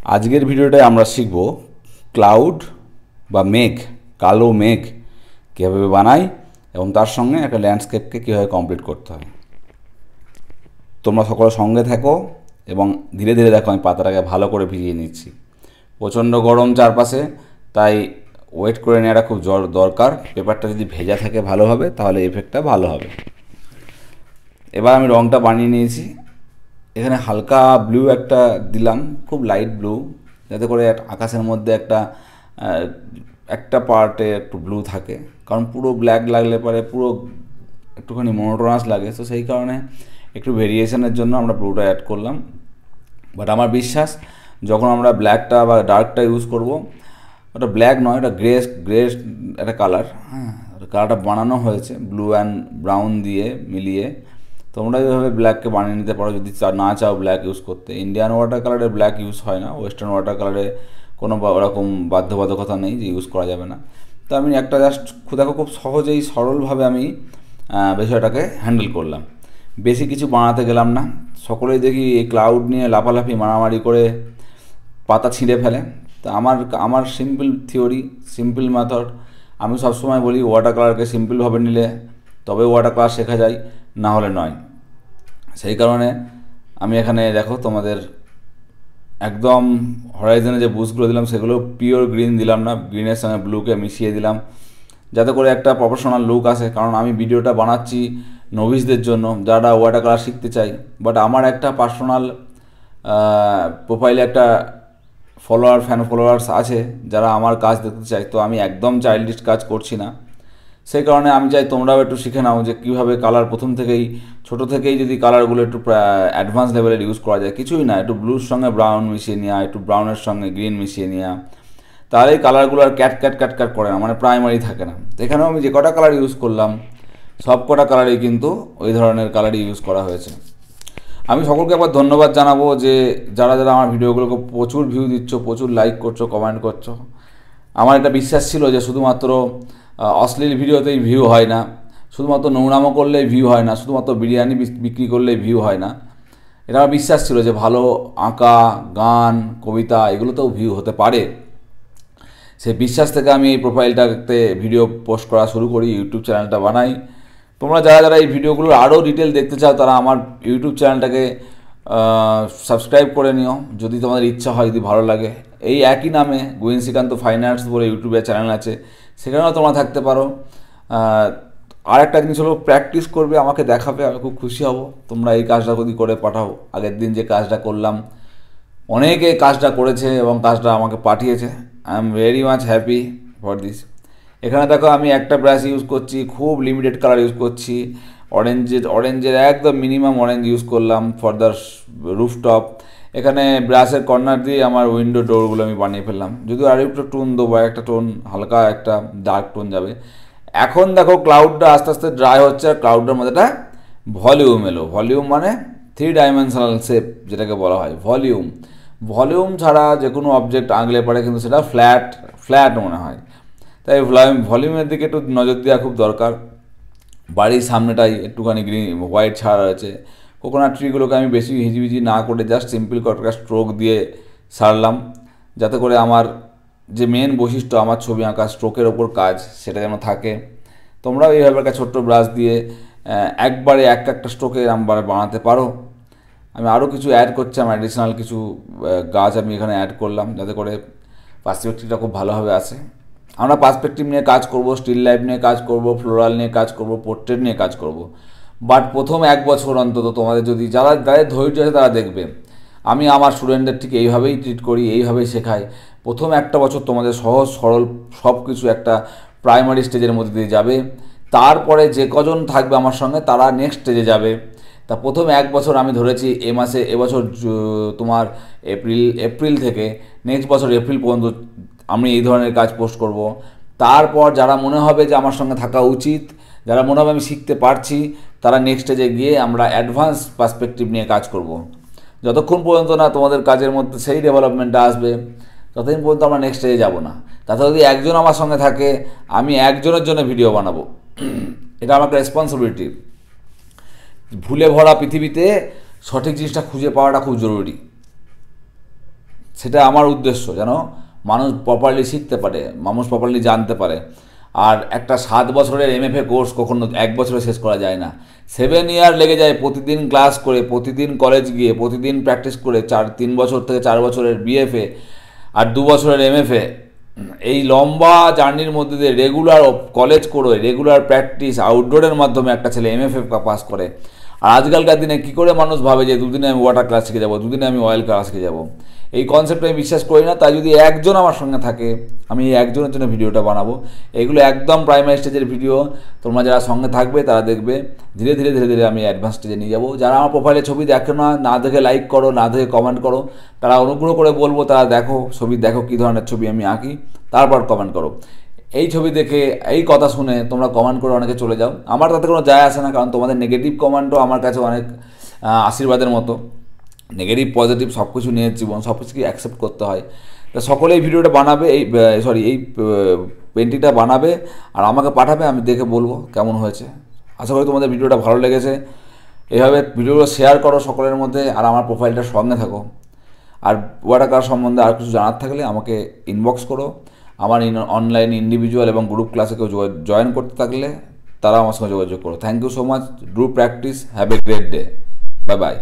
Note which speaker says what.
Speaker 1: আজকের ভিডিওটায় আমরা শিখব ক্লাউড বা মেঘ, কালো মেঘ কীভাবে বানাই এবং তার সঙ্গে একটা ল্যান্ডস্কেপকে কীভাবে কমপ্লিট করতে হয়। তোমরা সকলে সঙ্গে থাকো এবং ধীরে ধীরে দেখো আমি পাতাটাকে ভালো করে ভিজিয়ে নিচ্ছি। প্রচণ্ড গরম চারপাশে, তাই ওয়েট করে নেওয়াটা খুব দরকার। পেপারটা যদি ভেজা থাকে ভালোভাবে তাহলে এফেক্টটা ভালো হবে। এবার আমি রঙটা বানিয়ে নিয়েছি। এখানে হালকা ব্লু একটা দিলাম, খুব লাইট ব্লু, যাতে করে আকাশের মধ্যে একটা পার্টে একটু ব্লু থাকে, কারণ পুরো ব্ল্যাক লাগলে পরে পুরো একটুখানি মনোটোনাস লাগে। তো সেই কারণে একটু ভেরিয়েশনের জন্য আমরা ব্লুটা অ্যাড করলাম। বাট আমার বিশ্বাস যখন আমরা ব্ল্যাকটা বা ডার্কটা ইউজ করব, ওটা ব্ল্যাক নয়, ওটা গ্রে একটা কালার। হ্যাঁ, কালারটা বানানো হয়েছে ব্লু অ্যান্ড ব্রাউন দিয়ে মিলিয়ে। তোমরা এইভাবে ব্ল্যাককে বানিয়ে নিতে পারো যদি না চাও ব্ল্যাক ইউজ করতে। ইন্ডিয়ান ওয়াটার কালারে ব্ল্যাক ইউজ হয় না, ওয়েস্টার্ন ওয়াটার কালারে কোনো ওরকম বাধ্যবাধকতা নেই যে ইউজ করা যাবে না। তো আমি একটা জাস্ট দেখো খুব সহজেই সরলভাবে আমি বিষয়টাকে হ্যান্ডেল করলাম। বেশি কিছু বানাতে গেলাম না। সকলেই দেখি এই ক্লাউড নিয়ে লাফালাফি মারামারি করে পাতা ছিঁড়ে ফেলে। তা আমার সিম্পল থিওরি, সিম্পল মেথড। আমি সবসময় বলি ওয়াটার কালারকে সিম্পলভাবে নিলে তবে ওয়াটার কালার শেখা যায়, না হলে নয়। সেই কারণে আমি এখানে দেখো তোমাদের একদম হরাইজনে যে বুশগুলো দিলাম সেগুলো পিওর গ্রিন দিলাম না, গ্রিনের সঙ্গে ব্লুকে মিশিয়ে দিলাম যাতে করে একটা প্রফেশনাল লুক আসে। কারণ আমি ভিডিওটা বানাচ্ছি নভিসদের জন্য, যারা ওয়াটার কালার শিখতে চাই। বাট আমার একটা পার্সোনাল প্রোফাইলে একটা ফ্যান ফলোয়ার্স আছে যারা আমার কাজ দেখতে চাই। তো আমি একদম চাইল্ডিশ কাজ করছি না। সেই কারণে আমি চাই তোমরাও একটু শিখে নাও যে কীভাবে কালার প্রথম থেকেই ছোটো থেকেই যদি কালারগুলো একটু অ্যাডভান্স লেভেলের ইউজ করা যায়। কিছুই না, একটু ব্লুর সঙ্গে ব্রাউন মিশিয়ে নেওয়া, একটু ব্রাউনের সঙ্গে গ্রিন মিশিয়ে নেওয়া, তাহলে এই কালারগুলো আর ক্যাট করে না, মানে প্রাইমারি থাকে না। তো এখানেও আমি যে কটা কালার ইউজ করলাম সব কটা কালারই কিন্তু ওই ধরনের কালারই ইউজ করা হয়েছে। আমি সকলকে একবার ধন্যবাদ জানাবো যে যারা আমার ভিডিওগুলোকে প্রচুর ভিউ দিচ্ছ, প্রচুর লাইক করছো, কমেন্ট করছো। আমার একটা বিশ্বাস ছিল যে শুধুমাত্র অশ্লীল ভিডিওতেই ভিউ হয় না, শুধুমাত্র নোংরামো করলেই ভিউ হয় না, শুধুমাত্র বিরিয়ানি বিক্রি করলেই ভিউ হয় না। এটা আমার বিশ্বাস ছিল যে ভালো আঁকা, গান, কবিতা এগুলোতেও ভিউ হতে পারে। সেই বিশ্বাস থেকে আমি এই প্রোফাইলটাতে ভিডিও পোস্ট করা শুরু করি, ইউটিউব চ্যানেলটা বানাই। তোমরা যারা এই ভিডিওগুলোর আরও ডিটেল দেখতে চাও তারা আমার ইউটিউব চ্যানেলটাকে সাবস্ক্রাইব করে নিও যদি তোমাদের ইচ্ছা হয়, যদি ভালো লাগে। এই একই নামে গোয়েন শ্রীকান্ত ফাইন্যান্স বলে ইউটিউবে চ্যানেল আছে, সেখানেও তোমরা থাকতে পারো। আর একটা জিনিস হলো, প্র্যাকটিস করবে, আমাকে দেখাবে, আমি খুব খুশি হব। তোমরা এই কাজটা যদি করে পাঠাও, আগের দিন যে কাজটা করলাম অনেকে কাজটা করেছে এবং কাজটা আমাকে পাঠিয়েছে। I am very much happy for this. এখানে দেখো আমি একটা ব্রাশ ইউজ করছি, খুব লিমিটেড কালার ইউজ করছি, অরেঞ্জের একদম মিনিমাম অরেঞ্জ ইউজ করলাম ফর দ্য রুফটপ। এখানে ব্রাশের কর্নার দিয়ে আমার উইন্ডো ডোরগুলো আমি বানিয়ে ফেললাম, যদিও আরও একটু টোন দেবো, একটা টোন হালকা একটা ডার্ক টোন যাবে। এখন দেখো ক্লাউডটা আস্তে আস্তে ড্রাই হচ্ছে আর ক্লাউডের মধ্যে একটা ভলিউম এলো। ভলিউম মানে 3 ডাইমেনশনাল শেপ যেটাকে বলা হয় ভলিউম ছাড়া যে কোনো অবজেক্ট আঁকলে পরে কিন্তু সেটা ফ্ল্যাট মনে হয়। তাই ভলিউমের দিকে একটু নজর দেওয়া খুব দরকার। বাড়ির সামনেটাই একটুখানি হোয়াইট ছাড়া রয়েছে। কোকোনাট ট্রিগুলোকে আমি বেশি হিজিবিজি না করে জাস্ট সিম্পল কয়েকটা স্ট্রোক দিয়ে সারলাম, যাতে করে আমার যে মেন বৈশিষ্ট্য আমার ছবি আঁকা স্ট্রোকের ওপর কাজ সেটা যেন থাকে। তোমরাও এইভাবে একটা ছোট্ট ব্রাশ দিয়ে একবারে একটা স্ট্রোকে এরমভাবে বানাতে পারো। আমি আরও কিছু অ্যাড করছি, আমার অ্যাডিশনাল কিছু গাছ আমি এখানে অ্যাড করলাম যাতে করে পার্সপেক্টিভটা খুব ভালোভাবে আসে। আমরা পার্সপেক্টিভ নিয়ে কাজ করব, স্টিল লাইফ নিয়ে কাজ করব, ফ্লোরাল নিয়ে কাজ করব, পোর্ট্রেট নিয়ে কাজ করব। বাট প্রথম 1 বছর অন্তত তোমাদের যদি যাদের ধৈর্য আছে তারা দেখবে আমি আমার স্টুডেন্টদের ঠিক এইভাবেই ট্রিট করি, এইভাবেই শেখাই। প্রথম 1টা বছর তোমাদের সহজ সরল সব কিছু একটা প্রাইমারি স্টেজের মধ্যে দিয়ে যাবে। তারপরে যে কজন থাকবে আমার সঙ্গে তারা নেক্সট স্টেজে যাবে। তা প্রথম 1 বছর আমি ধরেছি এবছর তোমার এপ্রিল থেকে নেক্সট বছর এপ্রিল পর্যন্ত আমি এই ধরনের কাজ পোস্ট করব। তারপর যারা মনে হবে যে আমার সঙ্গে থাকা উচিত, যারা মনে হবে আমি শিখতে পারছি, তারা নেক্সট স্টেজে গিয়ে আমরা অ্যাডভান্স পার্সপেক্টিভ নিয়ে কাজ করব। যতক্ষণ পর্যন্ত না তোমাদের কাজের মধ্যে সেই ডেভেলপমেন্টটা আসবে ততদিন পর্যন্ত আমরা নেক্সট স্টেজে যাব না। তাতে যদি একজন আমার সঙ্গে থাকে আমি একজনের জন্য ভিডিও বানাবো, এটা আমার রেসপন্সিবিলিটি। ভুলে ভরা পৃথিবীতে সঠিক জিনিসটা খুঁজে পাওয়াটা খুব জরুরি। সেটা আমার উদ্দেশ্য, যেন মানুষ প্রপারলি শিখতে পারে, মানুষ প্রপারলি জানতে পারে। আর একটা 7 বছরের MFA কোর্স কখনো 1 বছরে শেষ করা যায় না, 7 ইয়ার লেগে যায় প্রতিদিন ক্লাস করে, প্রতিদিন কলেজ গিয়ে, প্রতিদিন প্র্যাকটিস করে। 3 বছর থেকে 4 বছরের BFA আর 2 বছরের MFA, এই লম্বা জার্নির মধ্যে দিয়ে রেগুলার কলেজ করে, রেগুলার প্র্যাকটিস আউটডোরের মাধ্যমে একটা ছেলে MFA পাস করে। আর আজকালকার দিনে কী করে মানুষ ভাবে যে দুদিনে আমি ওয়াটার ক্লাস শিখে যাবো, দুদিনে আমি অয়েল ক্লাস শিখে যাবো, এই কনসেপ্টে আমি বিশ্বাস করি না। তাই যদি একজন আমার সঙ্গে থাকে, আমি এই একজনের জন্য ভিডিওটা বানাবো। এগুলো একদম প্রাইমারি স্টেজের ভিডিও, তোমরা যারা সঙ্গে থাকবে তারা দেখবে। ধীরে ধীরে ধীরে ধীরে আমি অ্যাডভান্স স্টেজে নিয়ে যাবো। যারা আমার প্রোফাইলে ছবি দেখো না, না দেখে লাইক করো, না দেখে কমেন্ট করো, তারা অনুগ্রহ করে বলবো তারা দেখো ছবি, দেখো কী ধরনের ছবি আমি আঁকি, তারপর কমেন্ট করো। এই ছবি দেখে, এই কথা শুনে তোমরা কমেন্ট করে অনেকে চলে যাও, আমার তাতে কোনো যায় আসে না, কারণ তোমাদের নেগেটিভ কমেন্টও আমার কাছে অনেক আশীর্বাদের মতো। নেগেটিভ পজিটিভ সব কিছু নিয়ে জীবন, সব কিছুকে অ্যাকসেপ্ট করতে হয়। তা সকলে এই ভিডিওটা বানাবে, এই পেন্টিংটা বানাবে আর আমাকে পাঠাবে, আমি দেখে বলবো কেমন হয়েছে। আশা করি তোমাদের ভিডিওটা ভালো লেগেছে। এভাবে ভিডিওগুলো শেয়ার করো সকলের মধ্যে, আর আমার প্রোফাইলটার সঙ্গে থাকো। আর ওয়াটার কালার সম্বন্ধে আর কিছু জানার থাকলে আমাকে ইনবক্স করো। আমার অনলাইন ইন্ডিভিজুয়াল এবং গ্রুপ ক্লাসে কেউ জয়েন করতে থাকলে তারা আমার সঙ্গে যোগাযোগ করো। Thank you so much. Do practice, have a great day, bye by.